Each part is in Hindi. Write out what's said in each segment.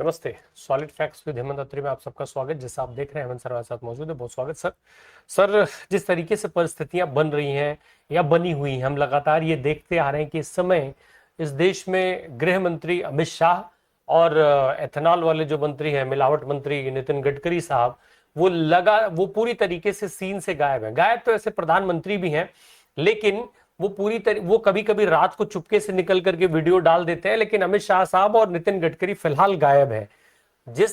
नमस्ते। सॉलिड फैक्ट्स विद हेमंत अत्री में आप सबका स्वागत। जैसा आप देख रहे हैं हेमंत सर हमारे साथ मौजूद है, बहुत स्वागत सर। सर, जिस तरीके से परिस्थितियां बन रही हैं या बनी हुई हैं, हम लगातार ये देखते आ रहे हैं कि इस समय इस देश में गृह मंत्री अमित शाह और एथेनॉल वाले जो मंत्री हैं, मिलावट मंत्री नितिन गडकरी साहब, वो पूरी तरीके से सीन से गायब है। गायब तो ऐसे प्रधानमंत्री भी हैं, लेकिन वो कभी कभी रात को चुपके से निकल करके वीडियो डाल देते हैं, लेकिन अमित शाह साहब और नितिन गडकरी फिलहाल गायब है।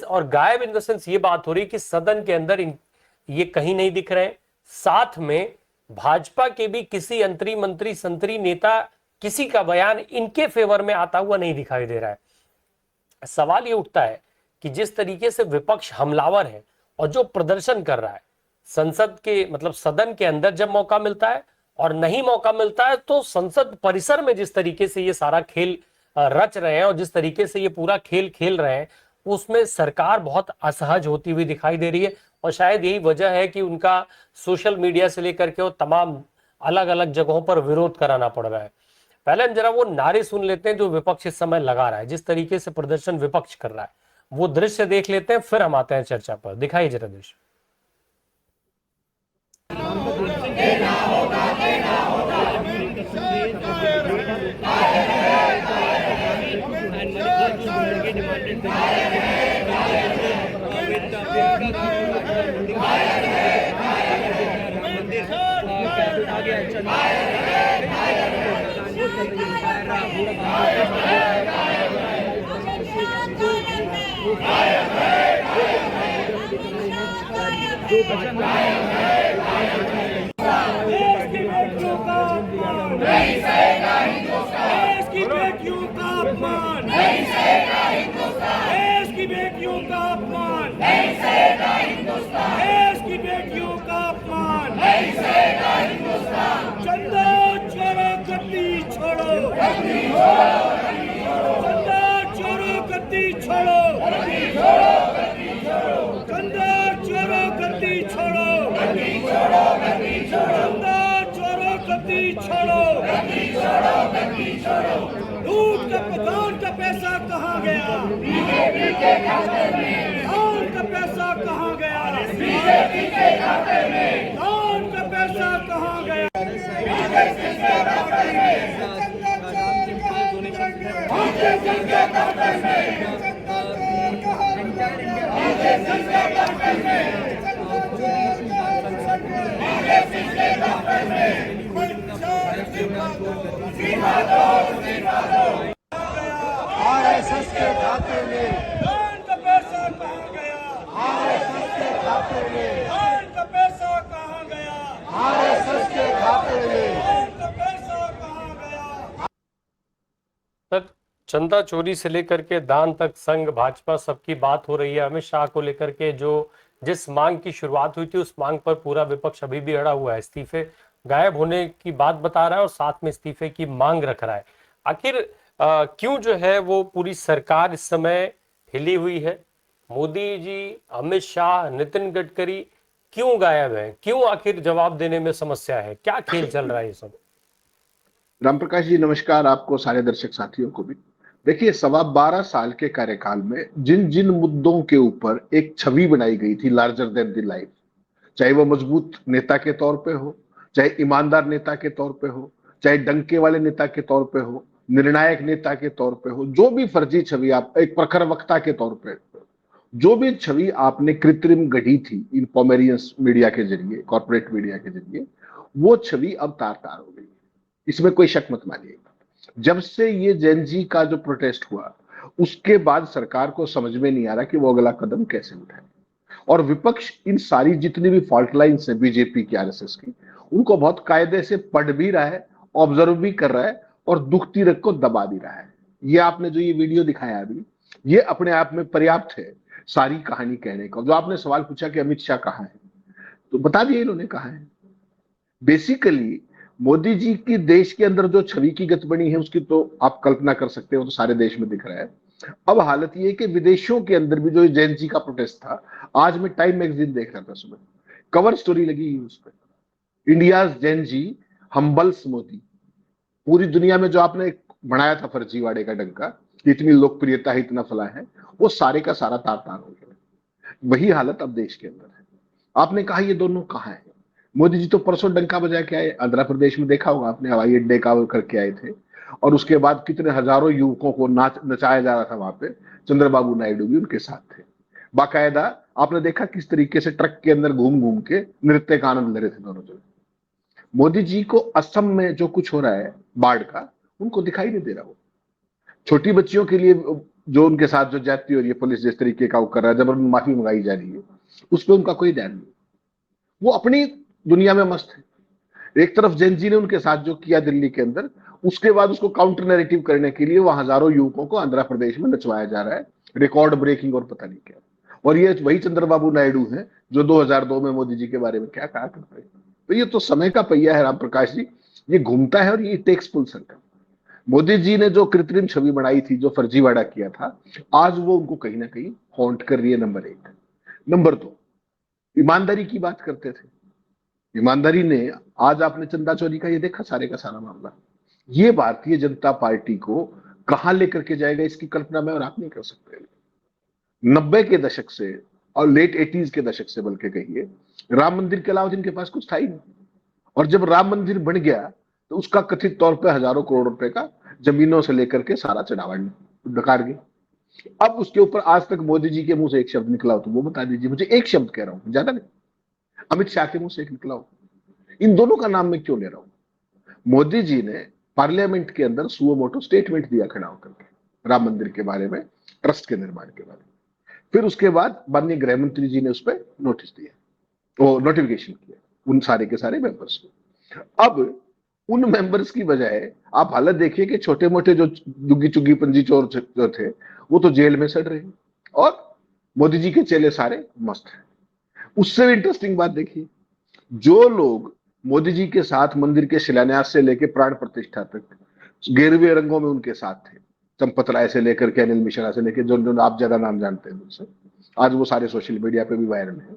और गायब इन द सेंस ये बात हो रही कि सदन के अंदर ये कहीं नहीं दिख रहे। साथ में भाजपा के भी किसी मंत्री संतरी नेता, किसी का बयान इनके फेवर में आता हुआ नहीं दिखाई दे रहा है। सवाल ये उठता है कि जिस तरीके से विपक्ष हमलावर है और जो प्रदर्शन कर रहा है संसद के मतलब सदन के अंदर, जब मौका मिलता है और नहीं मौका मिलता है तो संसद परिसर में जिस तरीके से ये सारा खेल रच रहे हैं और जिस तरीके से ये पूरा खेल खेल रहे हैं, उसमें सरकार बहुत असहज होती हुई दिखाई दे रही है। और शायद यही वजह है कि उनका सोशल मीडिया से लेकर के वो तमाम अलग अलग जगहों पर विरोध कराना पड़ रहा है। पहले हम जरा वो नारे सुन लेते हैं जो विपक्ष इस समय लगा रहा है, जिस तरीके से प्रदर्शन विपक्ष कर रहा है, वो दृश्य देख लेते हैं, फिर हम आते हैं चर्चा पर। दिखाइए जरा दृश्य। लूट का पकान का पैसा कहाँ गया? बीजेपी के खाते में। धान का पैसा कहाँ गया? बीजेपी के खाते में। धान का पैसा कहाँ गया? बीजेपी के खाते में। बीजेपी के खाते में। बीजेपी के खाते में। बीजेपी के खाते में। आरएसएस के खाते में। धान का पैसा कहाँ गया? आरएसएस के खाते में। धान का पैसा कहाँ गया? आरएसएस के खाते में। धान का पैसा कहाँ गया? सर, चंदा चोरी से लेकर के दान तक संघ भाजपा सबकी बात हो रही है। अमित शाह को लेकर के जिस मांग की शुरुआत हुई थी, उस मांग पर पूरा विपक्ष अभी भी अड़ा हुआ है। इस्तीफे गायब होने की बात बता रहा है और साथ में इस्तीफे की मांग रख रहा है। आखिर क्यों जो है वो पूरी सरकार इस समय हिली हुई है? मोदी जी, अमित शाह, नितिन गडकरी क्यों गायब है? क्यों आखिर जवाब देने में समस्या है? क्या खेल चल रहा है ये सब? रामप्रकाश जी नमस्कार, आपको सारे दर्शक साथियों को भी। देखिए, 12.25 साल के कार्यकाल में जिन जिन मुद्दों के ऊपर एक छवि बनाई गई थी लार्जर देन द लाइफ, चाहे वो मजबूत नेता के तौर पे हो, चाहे ईमानदार नेता के तौर पे हो, चाहे डंके वाले नेता के तौर पे हो, निर्णायक नेता के तौर पे हो, जो भी फर्जी छवि आप एक प्रखर वक्ता के तौर पे, जो भी छवि आपने कृत्रिम गढ़ी थी इन पॉमेरियंस मीडिया के जरिए, कॉर्पोरेट मीडिया के जरिए, वो छवि अब तार तार हो गई। इसमें कोई शक मत मानिएगा। जब से ये जेन जी का जो प्रोटेस्ट हुआ, उसके बाद सरकार को समझ में नहीं आ रहा कि वो अगला कदम कैसे उठाए। और विपक्ष इन सारी जितनी भी फॉल्ट लाइन्स है बीजेपी की, आरएसएस की, उनको बहुत कायदे से पढ़ भी रहा है, ऑब्जर्व भी कर रहा है और दुखती रग को दबा भी रहा है। ये आपने जो ये वीडियो दिखाया अभी, ये अपने आप में पर्याप्त है सारी कहानी कहने का। जो आपने सवाल पूछा कि अमित शाह कहाँ है, तो बता दिए इन्होंने कहा है। बेसिकली मोदी जी की देश के अंदर जो छवि की गत बनी है, उसकी तो आप कल्पना कर सकते हो, तो सारे देश में दिख रहा है। अब हालत ये है कि विदेशों के अंदर भी जो जैन जी का प्रोटेस्ट था, आज मैं टाइम मैगजीन देख रहा था सुबह, कवर स्टोरी लगी उस पर, इंडिया जैन जी हम्बल्स मोदी। पूरी दुनिया में जो आपने बनाया था फर्जीवाड़े का डंका, कि इतनी लोकप्रियता है, इतना फला है, वो सारे का सारा तार तार हो गया। वही हालत अब देश के अंदर है। आपने कहा ये दोनों कहाँ है? मोदी जी तो परसों डंका बजा के आए, आंध्र प्रदेश में देखा होगा आपने, हवाई अड्डे का वो करके आए थे, और उसके बाद कितने हजारों युवकों को नचाया जा रहा था वहां पे। चंद्रबाबू नायडू भी उनके साथ थे। बाकायदा आपने देखा किस तरीके से ट्रक के अंदर घूम घूम के नृत्य का आनंद ले रहे थे दोनों जने। मोदी जी को असम में जो कुछ हो रहा है बाढ़ का, उनको दिखाई नहीं दे रहा। वो छोटी बच्चियों के लिए जो उनके साथ जो जाती हो रही है, पुलिस जिस तरीके का वो कर रहा है, जबरन माफी मंगाई जा रही है, उस पर उनका कोई ध्यान नहीं। वो अपनी दुनिया में मस्त है। एक तरफ जेन जी ने उनके साथ जो किया दिल्ली के अंदर, उसके बाद उसको काउंटर नैरेटिव करने के लिए वहां हजारों युवकों को आंध्र प्रदेश में नचवाया जा रहा है, रिकॉर्ड ब्रेकिंग और पता नहीं क्या। और ये वही चंद्रबाबू नायडू हैं जो 2002 में मोदी जी के बारे में क्या कहा करते हैं। तो ये तो समय का पहिया है राम प्रकाश जी, ये घूमता है और ये takes full circle. Modi ji ने जो कृत्रिम छवि बनाई थी, जो फर्जीवाड़ा किया था, आज वो उनको कहीं ना कहीं हॉन्ट कर रही है। नंबर एक। नंबर दो, ईमानदारी की बात करते थे। ईमानदारी ने, आज आपने चंदा चोरी का ये देखा सारे का सारा मामला, ये भारतीय जनता पार्टी को कहां लेकर के जाएगा इसकी कल्पना मैं और आप नहीं कर सकते। 90 के दशक से और लेट 80s के दशक से बल्कि कहिए, राम मंदिर के अलावा जिनके पास कुछ था ही नहीं। और जब राम मंदिर बन गया तो उसका कथित तौर पर हजारों करोड़ रुपए का जमीनों से लेकर के सारा चढ़ावा डकार गए। अब उसके ऊपर आज तक मोदी जी के मुंह से एक शब्द निकला हो तो वो बता दीजिए मुझे। एक शब्द कह रहा हूं, ज्यादा नहीं। अमित शाह के मुंह से एक निकला हो। इन दोनों का नाम मैं क्यों ले रहा हूं? मोदी जी ने पार्लियामेंट के अंदर सुओ मोटो स्टेटमेंट दिया खड़ा होकर के राम मंदिर के बारे में, ट्रस्ट के निर्माण के बारे में। फिर उसके बाद माननीय गृह मंत्री जी ने उस पर नोटिस दिया, वो नोटिफिकेशन किया उन सारे के सारे मेंबर्स को। अब उन मेंबर्स की बजाय आप हालत देखिए कि छोटे मोटे जो दुग्गी चुग्गी पंजी चोर जो थे वो तो जेल में सड़ रहे हैं और मोदी जी के चेले सारे मस्त हैं। उससे भी इंटरेस्टिंग बात देखिए, जो लोग मोदी जी के साथ मंदिर के शिलान्यास से लेकर प्राण प्रतिष्ठा तक गेरुए रंगों में उनके साथ थे, चंपत राय से लेकर के अनिल मिश्रा से लेकर जो आप ज्यादा नाम जानते हैं उनसे, आज वो सारे सोशल मीडिया पे भी वायरल है,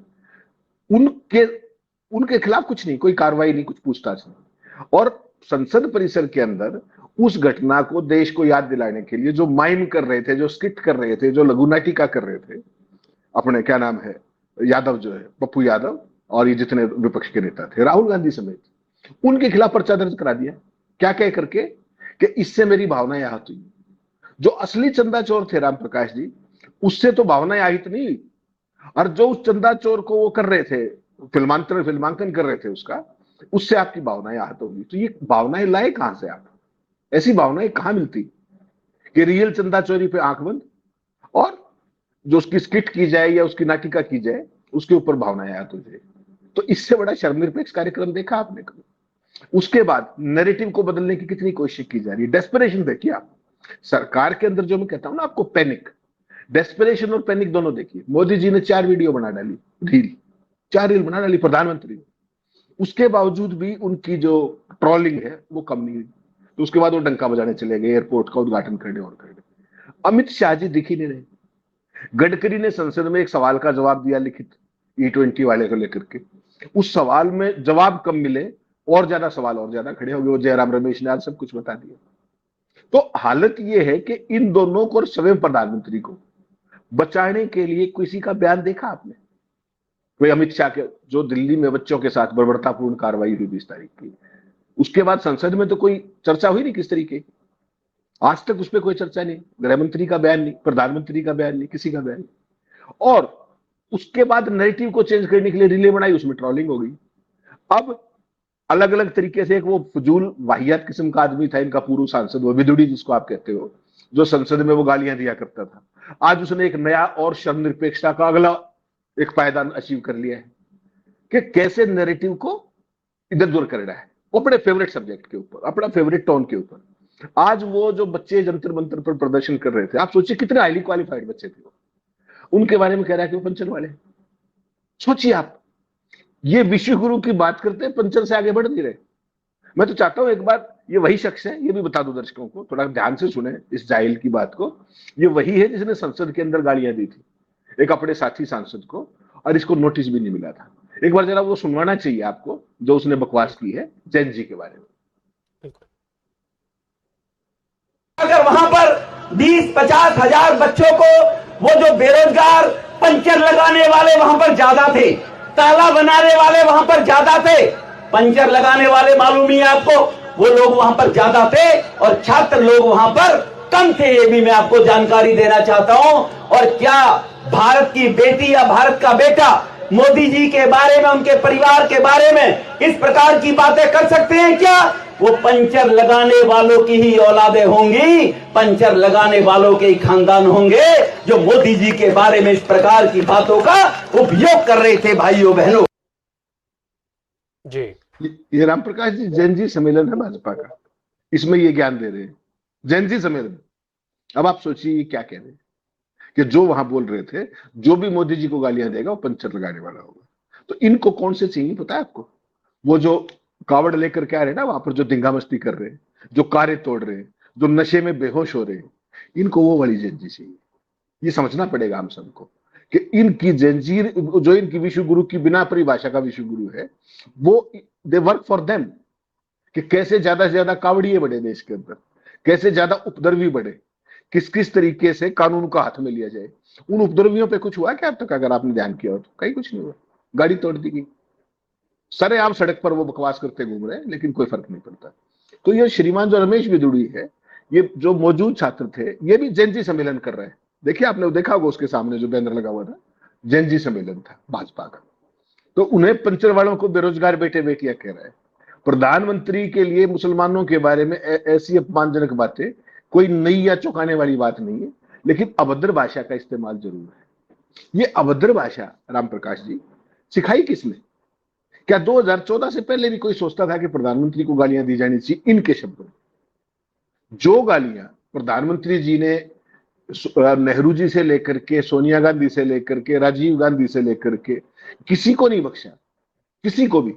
उनके खिलाफ कुछ नहीं, कोई कार्रवाई नहीं, कुछ पूछताछ नहीं। और संसद परिसर के अंदर उस घटना को देश को याद दिलाने के लिए जो माइम कर रहे थे, जो स्किट कर रहे थे, जो लघु नाटिका कर रहे थे, अपने क्या नाम है यादव जो है पप्पू यादव और ये जितने विपक्ष के नेता थे, राहुल गांधी समेत, उनके खिलाफ पर्चा दर्ज करा दिया। क्या कह करके कि इससे मेरी भावनाएं आहत हुई। जो असली चंदा चोर थे राम प्रकाश जी, उससे तो भावनाएं आहित नहीं हुई, और जो उस चंदा चोर को वो कर रहे थे, फिल्मांकन कर रहे थे उसका, उससे आपकी भावनाएं आहत होगी। तो ये भावनाएं लाए कहां से आप? ऐसी भावनाएं कहां मिलती कि रियल चंदा चोरी पे आंख बंद और जो उसकी स्किट की जाए या उसकी नाटिका की जाए उसके ऊपर भावनाएं आहत हो जाए। तो इससे बड़ा शर्मनिरपेक्ष कार्यक्रम देखा आपने कभी? उसके बाद नैरेटिव को बदलने की कितनी कोशिश की जा रही है। डेस्परेशन देखिए आप सरकार के अंदर, जो मैं कहता हूं ना आपको, पैनिक, डेस्परेशन और पैनिक दोनों देखिए। मोदी जी ने 4 वीडियो बना डाली, रील, 4 रील बना डाली प्रधानमंत्री। उसके बावजूद भी उनकी जो ट्रोलिंग है वो कम नहीं हुई। तो उसके बाद वो डंका बजाने चले गए, एयरपोर्ट का उद्घाटन करने और करने। अमित शाह जी दिख ही नहीं रहे। गडकरी ने संसद में एक सवाल का जवाब दिया लिखित, E20 वाले को लेकर के, उस सवाल में जवाब कम मिले और ज्यादा सवाल और ज्यादा खड़े हो गए। वो जयराम रमेश ने आज सब कुछ बता दिया। तो हालत यह है कि इन दोनों को और स्वयं प्रधानमंत्री को बचाने के लिए किसी का बयान देखा आपने? कोई अमित शाह के, जो दिल्ली में बच्चों के साथ बर्बरतापूर्ण कार्रवाई हुई 20 तारीख की, उसके बाद संसद में तो कोई चर्चा हुई नहीं किस तरीके की। आज तक उस पर कोई चर्चा नहीं, गृह मंत्री का बयान नहीं, प्रधानमंत्री का बयान नहीं, किसी का बयान नहीं। और उसके बाद नैरेटिव को चेंज करने के लिए रिले बनाई, उसमें ट्रोलिंग हो गई। अब अलग अलग तरीके से एक वो फजूल वाहियात किस्म का आदमी था इनका पूर्व सांसद, वो विदुड़ी जिसको आप कहते हो, जो संसद में वो गालियां दिया करता था, आज उसने एक नया और शर्मनिरपेक्षता का अगला एक पायदान अचीव कर लिया है कि कैसे नैरेटिव को इधर उधर करना है अपने फेवरेट सब्जेक्ट के ऊपर, अपना फेवरेट टोन के ऊपर। आज वो जो बच्चे जंतर मंतर पर प्रदर्शन कर रहे थे, आप सोचिए कितने हाईली क्वालिफाइड बच्चे थे वो, उनके बारे में कह रहा है कि वो पंचर वाले। सोचिए आप, ये विश्व गुरु की बात करते हैं, पंचर से आगे बढ़ नहीं रहे। मैं तो चाहता हूं एक बार ये वही शख्स है, ये भी बता दो दर्शकों को, थोड़ा ध्यान से सुने इस जाहिल की बात को। ये वही है जिसने संसद के अंदर गालियां दी थी एक अपने साथी सांसद को, और इसको नोटिस भी नहीं मिला था। एक बार जरा वो सुनवाना चाहिए आपको जो उसने बकवास की है जैन जी के बारे में। अगर वहां पर 30-50 हजार बच्चों को वो जो बेरोजगार पंचर लगाने वाले वहां पर ज्यादा थे, ताला बनाने वाले वहां पर ज्यादा थे, पंचर लगाने वाले मालूम ही है आपको, वो लोग वहां पर ज्यादा थे और छात्र लोग वहां पर कम थे। ये भी मैं आपको जानकारी देना चाहता हूं। और क्या भारत की बेटी या भारत का बेटा मोदी जी के बारे में, उनके परिवार के बारे में इस प्रकार की बातें कर सकते हैं क्या? वो पंचर लगाने वालों की ही औलादे होंगी, पंचर लगाने वालों के ही खानदान होंगे जो मोदी जी के बारे में इस प्रकार की बातों का उपयोग कर रहे थे। भाइयों बहनों जी, ये रामप्रकाश जी जैन सम्मेलन है भाजपा का, इसमें ये ज्ञान दे रहे हैं। जैन सम्मेलन, अब आप सोचिए क्या कह रहे हैं कि जो वहां बोल रहे थे, जो भी मोदी जी को गालियां देगा वो पंचर लगाने वाला होगा। तो इनको कौन से चाहिए पता है आपको? वो जो कावड़ लेकर के आ रहे हैं ना, वहां पर जो दिंगा मस्ती कर रहे हैं, जो कारें तोड़ रहे हैं, जो नशे में बेहोश हो रहे हैं, इनको वो वाली जंजीर चाहिए। ये समझना पड़ेगा हम सबको कि इनकी जंजीर, जो इनकी विश्व गुरु की बिना परिभाषा का विश्व गुरु है, वो दे वर्क फॉर देम, कि कैसे ज्यादा से ज्यादा कावड़िए बढ़े देश के अंदर, कैसे ज्यादा उपद्रवी बढ़े, किस किस तरीके से कानून का हाथ में लिया जाए। उन उपद्रवियों पे कुछ हुआ क्या अब तक? अगर आपने ध्यान किया हो तो कहीं कुछ नहीं हुआ। गाड़ी तोड़ दी गई, सरेआम सड़क पर वो बकवास करते घूम रहे हैं, लेकिन कोई फर्क नहीं पड़ता। तो ये श्रीमान जो रमेश बिदुड़ी है, ये जो मौजूद छात्र थे, ये भी जैन सम्मेलन कर रहे हैं। देखिए, आपने देखा होगा उसके सामने जो बैनर लगा हुआ था, जैन सम्मेलन था भाजपा का। तो उन्हें पंचर वालों को बेरोजगार बेटे बेटियां कह रहा है। प्रधानमंत्री के लिए मुसलमानों के बारे में ऐसी अपमानजनक बातें कोई नई या चौंकाने वाली बात नहीं है, लेकिन अभद्र भाषा का इस्तेमाल जरूर है। ये अभद्र भाषा रामप्रकाश जी सिखाई किसने? क्या 2014 से पहले भी कोई सोचता था कि प्रधानमंत्री को गालियां दी जानी चाहिए इनके शब्दों में? जो गालियां प्रधानमंत्री जी ने नेहरू जी से लेकर के, सोनिया गांधी से लेकर के, राजीव गांधी से लेकर के किसी को नहीं बख्शा, किसी को भी।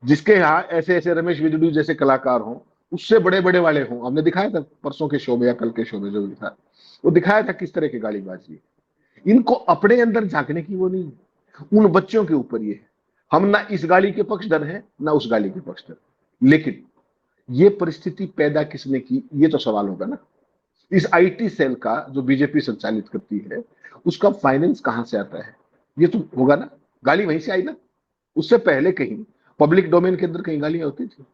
जिसके यहाँ ऐसे ऐसे रमेश बिदुड़ी जैसे कलाकार हों, उससे बड़े बड़े वाले हों, हमने दिखाया था परसों के शो में या कल के शो में जो भी था, वो दिखाया था किस तरह की गालीबाजी। इनको अपने अंदर झांकने की वो नहीं, उन बच्चों के ऊपर ये है। हम ना इस गाली के पक्षधर हैं ना उस गाली के पक्षधर, लेकिन ये परिस्थिति पैदा किसने की, ये तो सवाल होगा ना। इस आईटी सेल का जो बीजेपी संचालित करती है, उसका फाइनेंस कहां से आता है, ये तो होगा ना। गाली वहीं से आई ना, उससे पहले कहीं पब्लिक डोमेन के अंदर कहीं गालियां होती थी।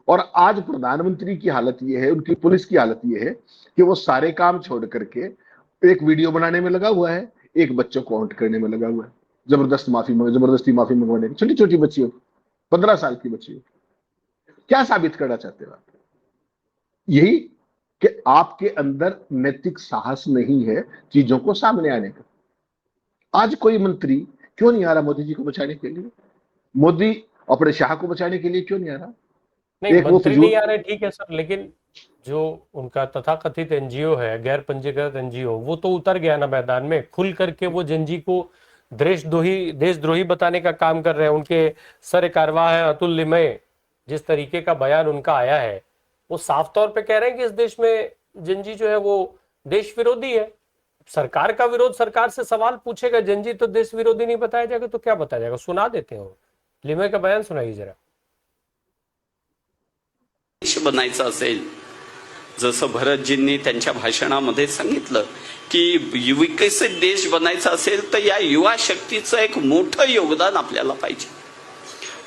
और आज प्रधानमंत्री की हालत ये है, उनकी पुलिस की हालत ये है कि वो सारे काम छोड़ करके एक वीडियो बनाने में लगा हुआ है, एक बच्चों को हॉन्ट करने में लगा हुआ है, जबरदस्ती माफी मंगवाने की। छोटी छोटी बच्चियों, 15 साल की बच्चियों। क्या साबित करना चाहते हो आप? यही कि आपके अंदर नैतिक साहस नहीं है चीजों को सामने आने का। आज कोई मंत्री क्यों नहीं आ रहा मोदी जी को बचाने के लिए? मोदी अपने शाह को बचाने के लिए क्यों नहीं आ रहा? नहीं, मंत्री नहीं आ रहे, ठीक है सर, लेकिन जो उनका तथाकथित एनजीओ है, गैर पंजीकृत एनजीओ, वो तो उतर गया ना मैदान में, खुल करके वो जंजी को देशद्रोही बताने का काम कर रहे हैं। उनके सर कारवां है अतुल लिमये, जिस तरीके का बयान उनका आया है, वो साफ तौर पे कह रहे हैं कि इस देश में जंजी जो है वो देश विरोधी है। सरकार का विरोध, सरकार से सवाल पूछेगा, जंजी तो देश विरोधी नहीं बताया जाएगा तो क्या बताया जाएगा? सुना देते हैं, लिमये का बयान सुनाइए जरा। देश बनायचा असेल, जसं भरतजींनी त्यांच्या भाषणामध्ये सांगितलं की विकसित देश बनायचा असेल तर या युवा शक्तीचं एक मोठं योगदान आपल्याला पाहिजे।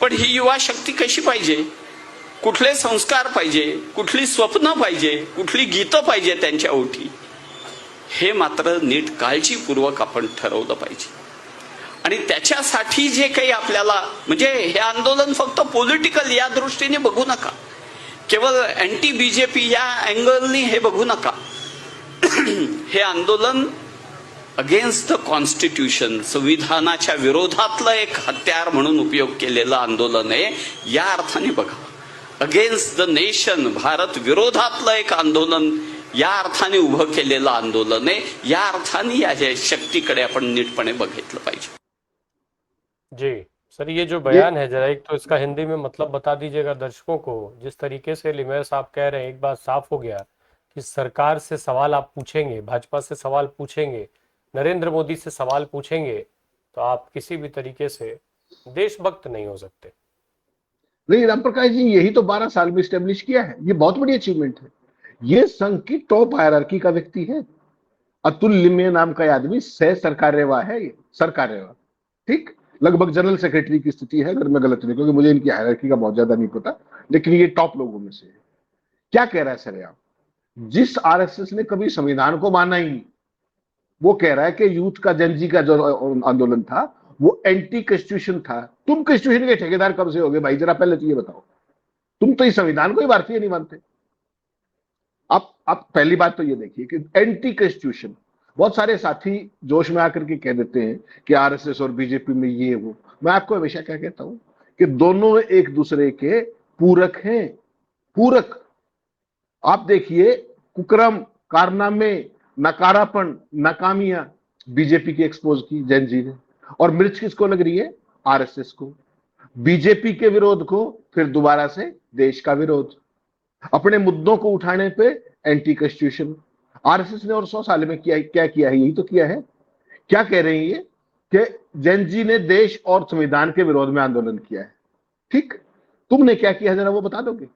पण ही युवा शक्ती कशी पाहिजे, कुठले संस्कार पाहिजे, कुठली स्वप्न पाहिजे, कुठली गीतं पाहिजे त्यांच्या ओठी, हे मात्र नीट काळजीपूर्वक आपण ठरवलं पाहिजे। आणि त्याच्यासाठी जे काही आपल्याला, म्हणजे हे आंदोलन फक्त पॉलिटिकल या दृष्टीने बघू नका, केवळ अँटी बीजेपी या अँगलनी हे बघू नका। हे आंदोलन अगेन्स्ट द कॉन्स्टिट्यूशन, संविधानाच्या विरोधातलं एक हत्यार म्हणून उपयोग केलेलं आंदोलन आहे, या अर्थाने बघा। अगेन्स्ट द नेशन, भारत विरोधातलं एक आंदोलन या अर्थाने उभं केलेलं आंदोलन आहे, या अर्थाने या शक्तीकडे आपण नीटपणे बघितलं पाहिजे। जी सर, ये जो बयान है, जरा एक तो इसका हिंदी में मतलब बता दीजिएगा दर्शकों को। जिस तरीके से लिमये साहब कह रहे हैं, एक बात साफ हो गया कि सरकार से सवाल आप पूछेंगे, भाजपा से सवाल पूछेंगे, नरेंद्र मोदी से सवाल पूछेंगे, तो आप किसी भी तरीके से देशभक्त नहीं हो सकते। नहीं रामप्रकाश जी, यही तो 12 साल में स्टेब्लिश किया है, ये बहुत बड़ी अचीवमेंट है। ये संघ की टॉप हायरार्की का व्यक्ति है। अतुल लिमये नाम का आदमी सह सरकार्यवाह है, ये सरकार्यवाह, ठीक, लगभग जनरल सेक्रेटरी की स्थिति है अगर मैं गलत नहीं, क्योंकि मुझे इनकी हायरार्की का बहुत ज्यादा नहीं पता, लेकिन ये टॉप लोगों में से है। क्या कह रहा है सर आप? जिस आरएसएस ने कभी संविधान को माना ही नहीं, वो कह रहा है कि यूथ का, जनजी का जो आंदोलन था वो एंटी कॉन्स्टिट्यूशन था। तुम कॉन्स्टिट्यूशन के ठेकेदार कब से हो गए भाई? जरा पहले तो ये बताओ। तुम तो इस संविधान को ही भारतीय नहीं मानते। आप पहली बात तो ये देखिए कि एंटी कॉन्स्टिट्यूशन, बहुत सारे साथी जोश में आकर के कह देते हैं कि आरएसएस और बीजेपी में ये वो। मैं आपको हमेशा क्या कहता हूं कि दोनों एक दूसरे के पूरक हैं, पूरक। आप देखिए कुकर्म, कारनामे, नकारापन, नाकामियां बीजेपी की एक्सपोज की जैन जी ने, और मिर्च किसको लग रही है? आरएसएस को। बीजेपी के विरोध को फिर दोबारा से देश का विरोध, अपने मुद्दों को उठाने पे एंटी कॉन्स्टिट्यूशन। आरएसएस ने और 100 साल में क्या किया है? यही तो किया है। क्या कह रहे हैं ये कि जैन जी ने देश और संविधान के विरोध में आंदोलन किया है, ठीक। तुमने क्या किया जरा वो बता दोगे?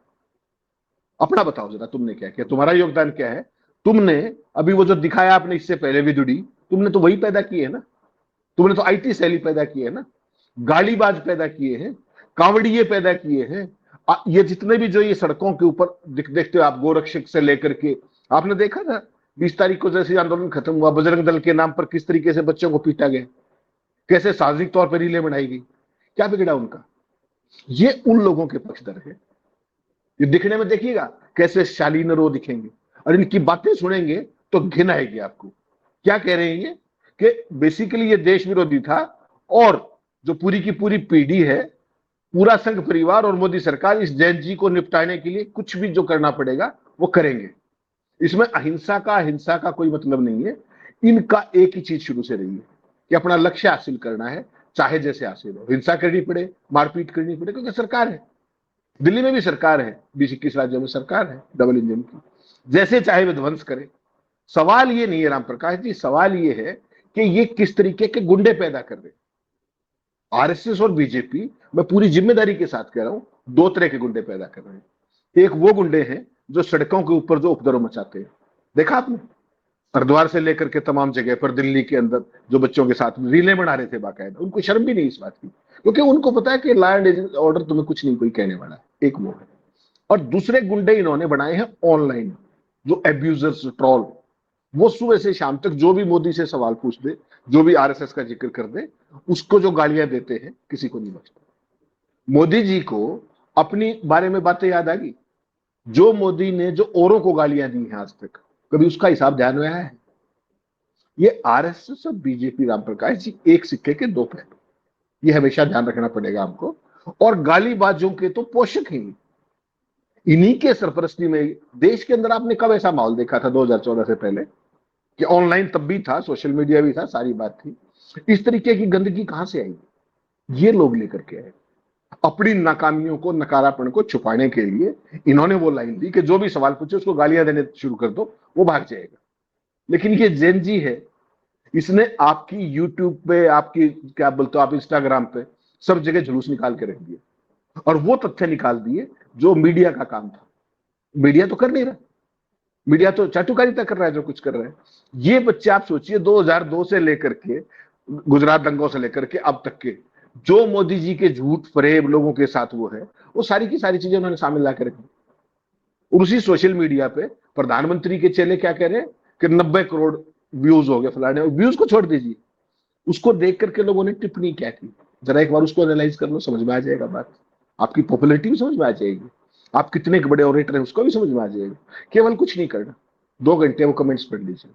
अपना बताओ जरा, तुमने क्या किया? तुम्हारा योगदान क्या है? तुमने अभी वो जो दिखाया आपने इससे पहले वीडियो, तुमने तो वही पैदा किए है ना। तुमने तो आईटी शैली पैदा की है ना, गालीबाज पैदा किए हैं, कांवड़िए पैदा किए हैं। ये जितने भी जो ये सड़कों के ऊपर देखते हो आप, गोरक्षक से लेकर के, आपने देखा था 20 तारीख को जैसे आंदोलन खत्म हुआ, बजरंग दल के नाम पर किस तरीके से बच्चों को पीटा गया, कैसे सार्वजनिक तौर पर रीले बनाई गई। क्या बिगड़ा उनका? ये उन लोगों के पक्षधर है। ये दिखने में देखिएगा कैसे शालीन रो दिखेंगे, और इनकी बातें सुनेंगे तो घिन आएगी आपको। क्या कह रहे हैं ये कि बेसिकली ये देश विरोधी था, और जो पूरी की पूरी पीढ़ी है, पूरा संघ परिवार और मोदी सरकार इस जैन जी को निपटाने के लिए कुछ भी जो करना पड़ेगा वो करेंगे। इसमें अहिंसा का, हिंसा का कोई मतलब नहीं है। इनका एक ही चीज शुरू से रही है कि अपना लक्ष्य हासिल करना है, चाहे जैसे हासिल हो, हिंसा करनी पड़े, मारपीट करनी पड़े, क्योंकि सरकार है। दिल्ली में भी सरकार है, 20-21 राज्यों में सरकार है डबल इंजन की, जैसे चाहे विध्वंस करे। सवाल ये नहीं है राम प्रकाश जी, सवाल ये है कि ये किस तरीके के गुंडे पैदा कर रहे। आरएसएस और बीजेपी, मैं पूरी जिम्मेदारी के साथ कह रहा हूं, दो तरह के गुंडे पैदा कर रहे हैं। एक वो गुंडे हैं जो सड़कों के ऊपर जो उपद्रव मचाते हैं, देखा आपने, हरिद्वार से लेकर के तमाम जगह पर दिल्ली के अंदर जो बच्चों के साथ रीलें बना रहे थे बाकायदा, उनको शर्म भी नहीं इस बात की, क्योंकि उनको पता है कि लॉ एंड ऑर्डर तुम्हें कुछ नहीं कोई कहने वाला है। एक वो है। और दूसरे गुंडे इन्होंने बनाए हैं ऑनलाइन, जो एब्यूजर्स, ट्रोल। वो सुबह से शाम तक जो भी मोदी से सवाल पूछ दे, जो भी आरएसएस का जिक्र कर दे, उसको जो गालियां देते हैं, किसी को नहीं बचता। मोदी जी को अपनी बारे में बातें याद आ गई, जो मोदी ने जो औरों को गालियां दी हैं आज तक, कभी उसका हिसाब ध्यान में आया है? ये आरएसएस और बीजेपी राम प्रकाश जी एक सिक्के के दो पहलू, ये हमेशा ध्यान रखना पड़ेगा हमको। और गालीबाजों के तो पोषक ही इन्हीं के सरपरस्ती में देश के अंदर आपने कब ऐसा माहौल देखा था 2014 से पहले कि ऑनलाइन तब भी था, सोशल मीडिया भी था, सारी बात थी। इस तरीके की गंदगी कहां से आई? ये लोग लेकर के आए। अपनी नाकामियों को, नकारापन को छुपाने के लिए इन्होंने वो लाइन दी कि जो भी सवाल पूछे उसको गालियां देने शुरू कर दो, वो भाग जाएगा। लेकिन ये जैन जी है, इसने आपकी यूट्यूब पे, आपकी क्या बोलते हो आप, इंस्टाग्राम पे, सब जगह जुलूस निकाल के रख दिए, और वो तथ्य निकाल दिए जो मीडिया का काम था। मीडिया तो कर नहीं रहा, मीडिया तो चाटुकारिता कर रहा है जो कुछ कर रहा है। ये बच्चे आप सोचिए 2002 से लेकर के, गुजरात दंगों से लेकर के अब तक के जो मोदी जी के झूठ फरेब लोगों के साथ वो है, वो सारी की सारी चीजें उन्होंने सामने ला के रखी। और उसी सोशल मीडिया पे प्रधानमंत्री के चेले क्या कह रहे हैं कि 90 करोड़ व्यूज हो गए फलाने। व्यूज को छोड़ दीजिए, उसको देख करके लोगों ने टिप्पणी क्या की, जरा एक बार उसको एनालाइज कर लो, समझ में आ जाएगा बात। आपकी पॉपुलैरिटी भी समझ में आ जाएगी, आप कितने बड़े ऑरेटर हैं उसको भी समझ में आ जाएगा। केवल कुछ नहीं करना, 2 घंटे वो कमेंट्स पढ़ लीजिए।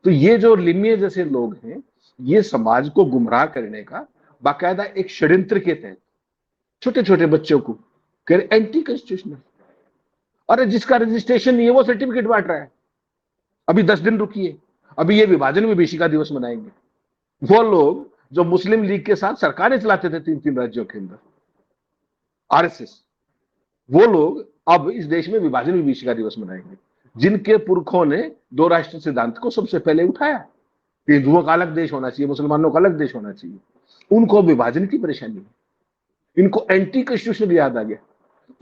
तो ये जो लिम्ये जैसे लोग हैं, ये समाज को गुमराह करने का बाकायदा एक षड्यंत्र के तहत छोटे छोटे बच्चों को कह रहे एंटी कॉन्स्टिट्यूशनल। अरे जिसका रजिस्ट्रेशन नहीं है वो सर्टिफिकेट बांट रहा है। अभी 10 दिन रुकिए, अभी ये विभाजन विभीषिका दिवस मनाएंगे। वो लोग जो मुस्लिम लीग के साथ सरकारें चलाते थे 3-3 राज्यों के अंदर, आरएसएस, वो लोग अब इस देश में विभाजन विभीषिका दिवस मनाएंगे, जिनके पुरखों ने 2 राष्ट्र सिद्धांत को सबसे पहले उठाया कि हिंदुओं का अलग देश होना चाहिए, मुसलमानों का अलग देश होना चाहिए। उनको विभाजन की परेशानी है, इनको एंटी कॉन्स्टिट्यूशनल याद आ गया।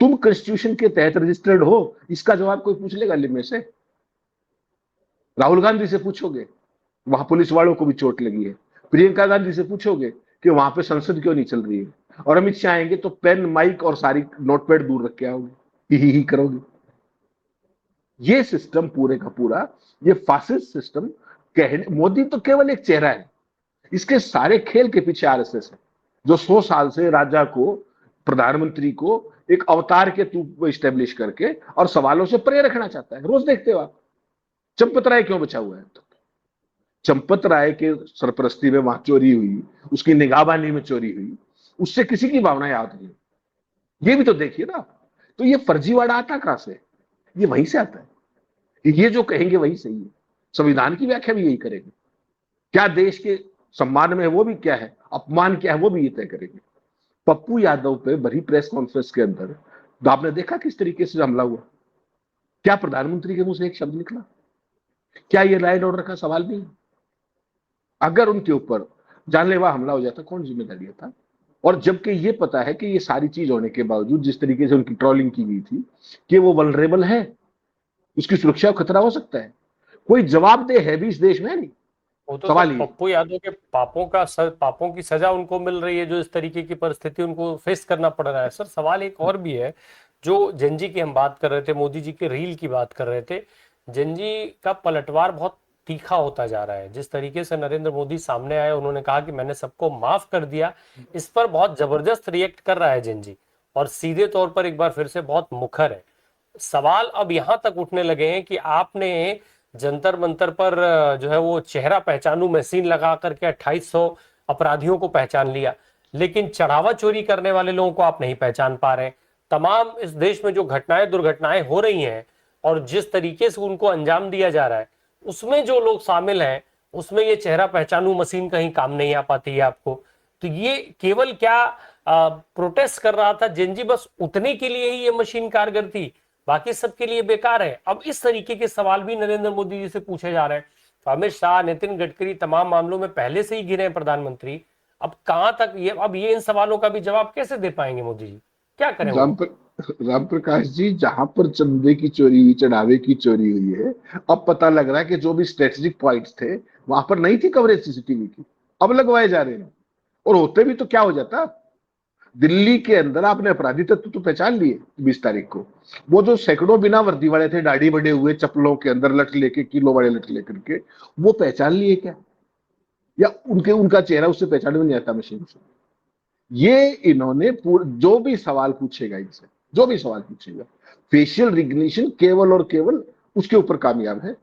तुम कॉन्स्टिट्यूशन के तहत रजिस्टर्ड हो, इसका जवाब कोई पूछ लेगा में से? राहुल गांधी से पूछोगे, वहां पुलिस वालों को भी चोट लगी है। प्रियंका गांधी से पूछोगे कि वहां पे संसद क्यों नहीं चल रही है। और अमित शाह आएंगे तो पेन, माइक और सारी नोटपैड दूर रख के आओगे, ही करोगे। ये सिस्टम पूरे का पूरा, ये फासिस्ट सिस्टम, मोदी तो केवल एक चेहरा है, इसके सारे खेल के पीछे आरएसएस है, जो 100 साल से राजा को, प्रधानमंत्री को एक अवतार के रूप में स्टेब्लिश करके और सवालों से परे रखना चाहता है। रोज देखते हो आप, चंपत राय क्यों बचा हुआ है? तो चंपत राय के सरपरस्ती में वहां चोरी हुई, उसकी निगाहबानी में चोरी हुई, उससे किसी की भावना याद नहीं। ये भी तो देखिए ना। तो ये फर्जीवाड़ा आता कहां से? ये वहीं से आता है। ये जो कहेंगे वही सही है। संविधान की व्याख्या भी यही करेंगे। क्या देश के सम्मान में है वो भी क्या है, अपमान क्या है वो भी ये तय करेंगे। पप्पू यादव पे बड़ी प्रेस कॉन्फ्रेंस के अंदर आपने देखा किस तरीके से हमला हुआ? क्या प्रधानमंत्री के मुंह से एक शब्द निकला? क्या ये लॉ एंड ऑर्डर का सवाल नहीं? अगर उनके ऊपर जानलेवा हमला हो जाता, कौन जिम्मेदारी था? और जबकि ये पता है कि ये सारी चीज होने के बावजूद जिस तरीके से उनकी ट्रोलिंग की गई थी कि वो वल्नरेबल है, उसकी सुरक्षा को खतरा हो सकता है, कोई जवाबदेह है भी इस देश में नहीं। वो तो सवाल सर ये पप्पू यादव के पापों की सजा उनको मिल रही है, जो इस तरीके की परिस्थिति उनको फेस करना पड़ रहा है। सर सवाल एक और भी है, जो जेनजी की हम बात कर रहे थे, मोदी जी के रील की बात कर रहे थे, जेनजी का पलटवार बहुत तीखा होता जा रहा है। जिस तरीके से नरेंद्र मोदी सामने आए, उन्होंने कहा कि मैंने सबको माफ कर दिया, इस पर बहुत जबरदस्त रिएक्ट कर रहा है जेनजी, और सीधे तौर पर एक बार फिर से बहुत मुखर है। सवाल अब यहां तक उठने लगे हैं कि आपने जंतर मंतर पर जो है वो चेहरा पहचानू मशीन लगा करके 2800 अपराधियों को पहचान लिया, लेकिन चढ़ावा चोरी करने वाले लोगों को आप नहीं पहचान पा रहे। तमाम इस देश में जो घटनाएं दुर्घटनाएं हो रही हैं और जिस तरीके से उनको अंजाम दिया जा रहा है, उसमें जो लोग शामिल हैं, उसमें ये चेहरा पहचानू मशीन कहीं काम नहीं आ पाती है आपको। तो ये केवल क्या प्रोटेस्ट कर रहा था जेनजी, बस उतने के लिए ही ये मशीन कारगर थी, बाकी सबके लिए बेकार है? अब इस तरीके के सवाल भी नरेंद्र मोदी जी से पूछे जा रहे हैं। तो अमित शाह, नितिन गडकरी तमाम मामलों में पहले से ही घिरे हैं प्रधानमंत्री। अब कहां तक ये, अब ये इन सवालों का भी जवाब कैसे दे पाएंगे मोदी जी? क्या करें? राम प्रकाश जी, जहां पर चंदे की चोरी हुई, चढ़ावे की चोरी हुई है, अब पता लग रहा है कि जो भी स्ट्रेटेजिक पॉइंट्स थे वहां पर नहीं थी कवरेज सीसीटीवी की, अब लगवाए जा रहे हैं। और होते भी तो क्या हो जाता, दिल्ली के अंदर आपने अपराधी तत्व तो पहचान लिए 20 तारीख को। वो जो सैकड़ों बिना वर्दी वाले थे, दाढ़ी बड़े हुए, चप्पलों के अंदर लट लेके, किलो वाले लट लेकर के, वो पहचान लिए क्या? या उनका चेहरा उससे पहचान में नहीं आता मशीन से? ये इन्होंने जो भी सवाल पूछेगा इनसे, जो भी सवाल पूछेगा, फेशियल रिकग्निशन केवल और केवल उसके ऊपर कामयाब है,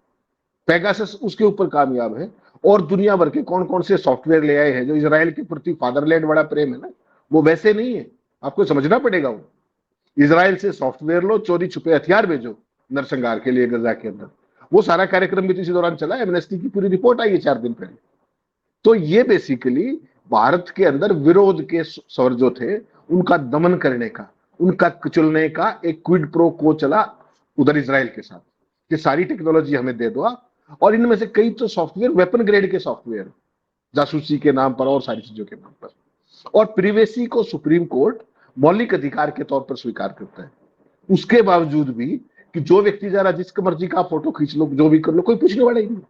पेगासस उसके ऊपर कामयाब है, और दुनिया भर के कौन कौन से सॉफ्टवेयर ले आए हैं। जो इजराइल के प्रति फादरलैंड बड़ा प्रेम है ना, वो वैसे नहीं है, आपको समझना पड़ेगा। वो इजराइल से सॉफ्टवेयर लो, चोरी छुपे हथियार भेजो नरसंहार के लिए गजा के अंदर, वो सारा कार्यक्रम भी तो इसी दौरान चला है। एमनेस्टी की पूरी रिपोर्ट आई है 4 दिन पहले। तो ये बेसिकली भारत के अंदर विरोध के स्वर जो थे उनका दमन करने का, उनका कुचलने का एक क्विड प्रो को चला उधर इजराइल के साथ, कि सारी टेक्नोलॉजी हमें दे दो आप। और इनमें से कई तो सॉफ्टवेयर वेपन ग्रेड के सॉफ्टवेयर, जासूसी के नाम पर और सारी चीजों के नाम पर। और प्रिवेसी को सुप्रीम कोर्ट मौलिक अधिकार के तौर पर स्वीकार करता है। उसके बावजूद भी कि जो व्यक्ति जरा जिसकी मर्जी का फोटो खींच लो, जो भी कर लो, कोई पूछने वाला ही नहीं।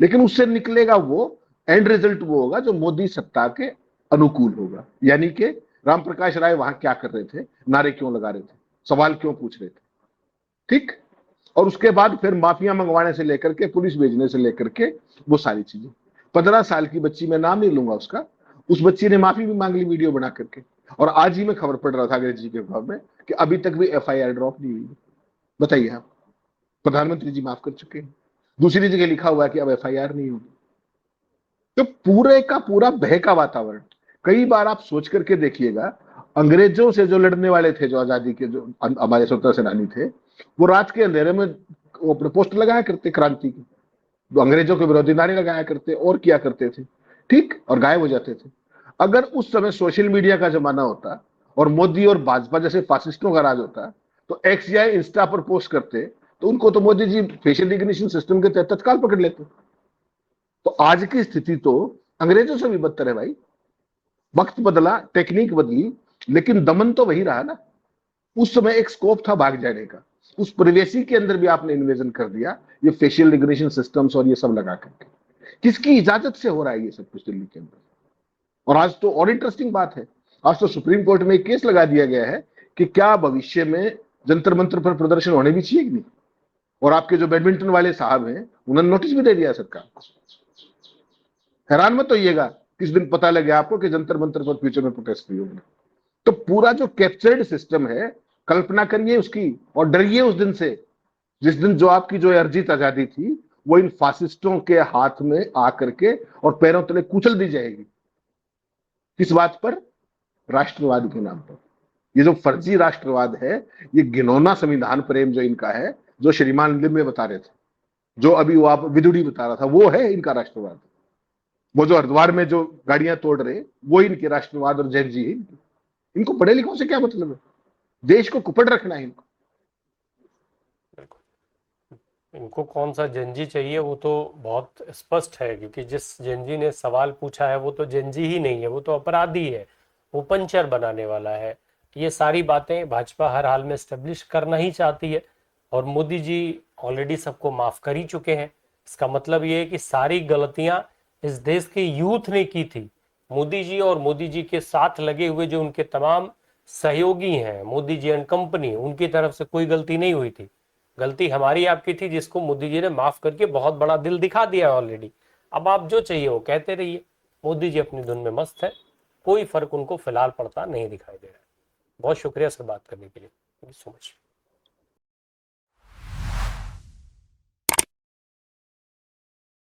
लेकिन उससे निकलेगा वो एंड रिजल्ट, वो होगा जो मोदी सत्ता के अनुकूल होगा। यानी कि राम प्रकाश राय वहां क्या कर रहे थे, नारे क्यों लगा रहे थे, सवाल क्यों पूछ रहे थे, ठीक। और उसके बाद फिर माफिया मंगवाने से लेकर के, पुलिस भेजने से लेकर के, वो सारी चीजें। 15 साल की बच्ची, मैं नाम नहीं लूंगा उसका, उस बच्ची ने माफी भी मांग ली वीडियो बना करके। और आज ही मैं खबर पढ़ रहा था अंग्रेजी के अखबार में कि अभी तक भी FIR ड्रॉप नहीं हुई। बताइए आप, प्रधानमंत्री जी माफ कर चुके हैं, दूसरी जगह लिखा हुआ है कि अब FIR नहीं होगी। तो पूरे का पूरा भय का वातावरण। कई बार आप सोच करके देखिएगा, अंग्रेजों से जो लड़ने वाले थे, जो आजादी के जो हमारे स्वतंत्रता सेनानी थे, वो रात के अंधेरे में वो अपने पोस्ट लगाया करते क्रांति की, तो अंग्रेजों के विरोधी नारे लगाया करते और किया करते थे, ठीक, और गायब हो जाते थे। अगर उस समय सोशल मीडिया का जमाना होता और मोदी और भाजपा जैसे फासिस्टों का राज होता, तो एक्स या इंस्टा पर पोस्ट करते, तो उनको तो Modi ji facial recognition system के तहत तत्काल पकड़ लेते। तो आज की स्थिति तो अंग्रेजों से भी बदतर है भाई। वक्त बदला, टेक्निक बदली, लेकिन दमन तो वही रहा ना। उस समय एक स्कोप था भाग जाने का, उस परिवेशी के अंदर भी आपने इन्वेजन कर दिया, ये फेशियल रिकग्निशन सिस्टम्स और ये सब लगा करके। किसकी इजाजत से हो रहा है ये सब कुछ दिल्ली के अंदर? और आज तो और इंटरेस्टिंग बात है, आज तो सुप्रीम कोर्ट में एक केस लगा दिया गया है कि क्या भविष्य में जंतर मंतर पर प्रदर्शन होने भी चाहिए कि नहीं। और आपके जो बैडमिंटन वाले साहब हैं उन्होंने नोटिस भी दे दिया सरकार को। हैरान मत होइएगा किस दिन पता लगे आपको कि जंतर मंतर पर फ्यूचर में प्रोटेस्ट भी होंगे। तो पूरा जो कैप्चर्ड सिस्टम है, कल्पना करिए उसकी और डरिए उस दिन से, जिस दिन जो आपकी जो अर्जित आजादी थी वो इन फासिस्टों के हाथ में आकर के और पैरों तले कुचल दी जाएगी। किस बात पर? राष्ट्रवाद के नाम पर। ये जो फर्जी राष्ट्रवाद है, ये घिनौना संविधान प्रेम जो इनका है, जो श्रीमान लिम्बे बता रहे थे, जो अभी वो आप विदुड़ी बता रहा था, वो है इनका राष्ट्रवाद। वो जो हरिद्वार में जो गाड़ियां तोड़ रहे वो इनके राष्ट्रवाद और जैन जी है। इनको पढ़े लिखों से क्या मतलब है? देश को कुपड़ रखना है इनको। इनको कौन सा जेनजी चाहिए वो तो बहुत स्पष्ट है, क्योंकि जिस जेनजी ने सवाल पूछा है वो तो जेनजी ही नहीं है, वो तो अपराधी है, वो पंचर बनाने वाला है। ये सारी बातें भाजपा हर हाल में स्टेब्लिश करना ही चाहती है, और मोदी जी ऑलरेडी सबको माफ कर ही चुके हैं। इसका मतलब ये है कि सारी गलतियां इस देश के यूथ ने की थी। मोदी जी और मोदी जी के साथ लगे हुए जो उनके तमाम सहयोगी हैं, मोदी जी एंड कंपनी, उनकी तरफ से कोई गलती नहीं हुई थी। गलती हमारी आपकी थी, जिसको मोदी जी ने माफ करके बहुत बड़ा दिल दिखा दिया ऑलरेडी। अब आप जो चाहिए वो कहते रहिए, मोदी जी अपनी धुन में मस्त है, कोई फर्क उनको फिलहाल पड़ता नहीं दिखाई दे रहा है। बहुत शुक्रिया सर बात करने के लिए, थैंक यू सो मच।